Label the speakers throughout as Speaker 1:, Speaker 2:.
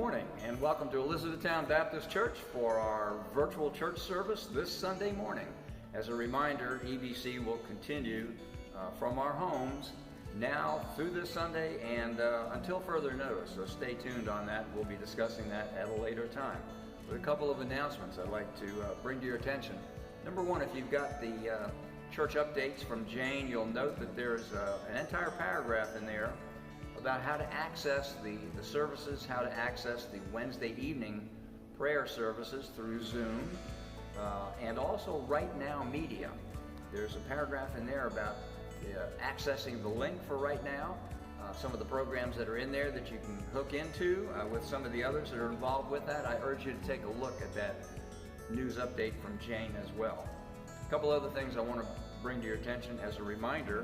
Speaker 1: morning and welcome to Elizabethtown Baptist Church for our virtual church service this Sunday morning. As a reminder, EBC will continue from our homes now through this Sunday and until further notice, so stay tuned on that. We'll be discussing that at a later time. With a couple of announcements I'd like to bring to your attention. Number one, if you've got the church updates from Jane, you'll note that there's an entire paragraph in there about how to access the services, how to access the Wednesday evening prayer services through Zoom, and also Right Now Media. There's a paragraph in there about accessing the link for Right Now, some of the programs that are in there that you can hook into with some of the others that are involved with that. I urge you to take a look at that news update from Jane as well. A couple other things I want to bring to your attention as a reminder.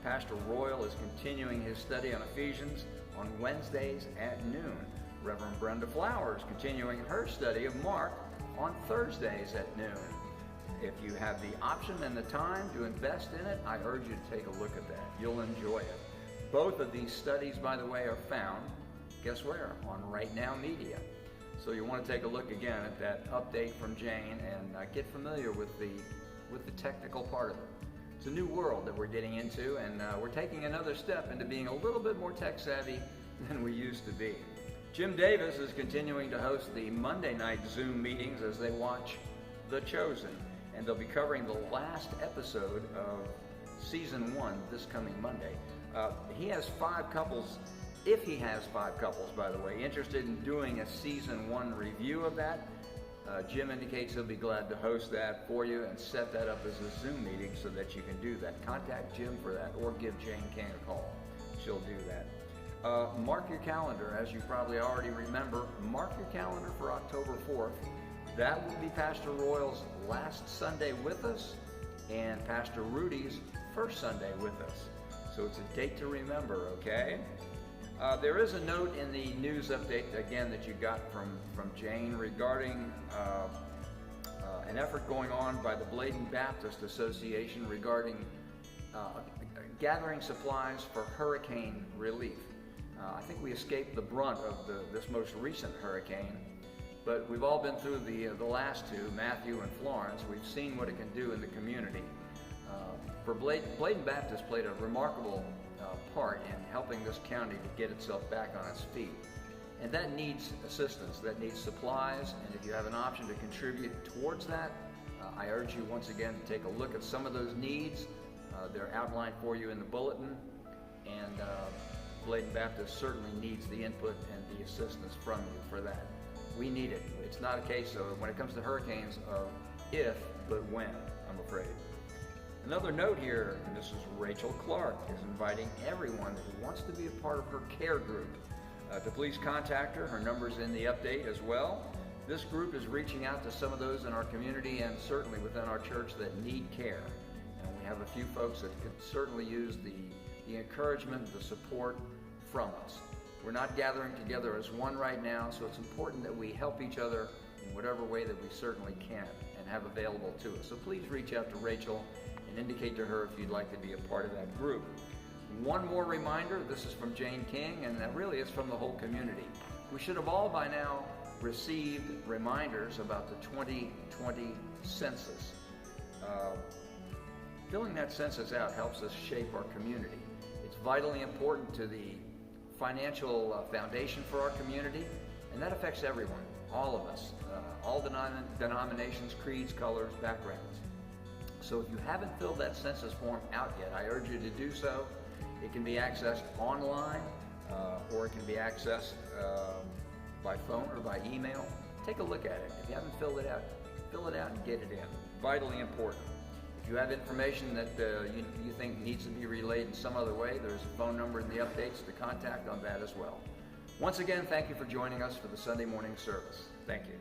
Speaker 1: Pastor Royal is continuing his study on Ephesians on Wednesdays at noon. Reverend Brenda Flowers continuing her study of Mark on Thursdays at noon. If you have the option and the time to invest in it, I urge you to take a look at that. You'll enjoy it. Both of these studies, by the way, are found, guess where? On Right Now Media. So you want to take a look again at that update from Jane and get familiar with the technical part of it. It's a new world that we're getting into, and we're taking another step into being a little bit more tech savvy than we used to be. Jim Davis is continuing to host the Monday night Zoom meetings as they watch The Chosen, and they'll be covering the last episode of season 1 this coming Monday. He has 5 couples, if he has 5 couples, by the way, interested in doing a season 1 review of that. Jim indicates he'll be glad to host that for you and set that up as a Zoom meeting so that you can do that. Contact Jim for that or give Jane King a call. She'll do that. Mark your calendar. As you probably already remember, mark your calendar for October 4th. That will be Pastor Royal's last Sunday with us and Pastor Rudy's first Sunday with us. So it's a date to remember, okay? There is a note in the news update, again, that you got from Jane regarding an effort going on by the Bladen Baptist Association regarding gathering supplies for hurricane relief. I think we escaped the brunt of this most recent hurricane, but we've all been through the last two, Matthew and Florence. We've seen what it can do in the community. Bladen Baptist played a remarkable part in helping this county to get itself back on its feet. And that needs assistance, that needs supplies, and if you have an option to contribute towards that, I urge you once again to take a look at some of those needs. They're outlined for you in the bulletin, and Bladen Baptist certainly needs the input and the assistance from you for that. We need it. It's not a case of, when it comes to hurricanes, of if, but when, I'm afraid. Another note here, Mrs. Rachel Clark is inviting everyone who wants to be a part of her care group to please contact her. Her number's in the update as well. This group is reaching out to some of those in our community and certainly within our church that need care. And we have a few folks that could certainly use the encouragement, the support from us. We're not gathering together as one right now, so it's important that we help each other in whatever way that we certainly can and have available to us. So please reach out to Rachel and indicate to her if you'd like to be a part of that group. One more reminder, this is from Jane King, and that really is from the whole community. We should have all by now received reminders about the 2020 census. Filling that census out helps us shape our community. It's vitally important to the financial foundation for our community, and that affects everyone, all of us, all denominations, creeds, colors, backgrounds. So if you haven't filled that census form out yet, I urge you to do so. It can be accessed online or it can be accessed by phone or by email. Take a look at it. If you haven't filled it out, fill it out and get it in. Vitally important. If you have information that you think needs to be relayed in some other way, there's a phone number in the updates to contact on that as well. Once again, thank you for joining us for the Sunday morning service. Thank you.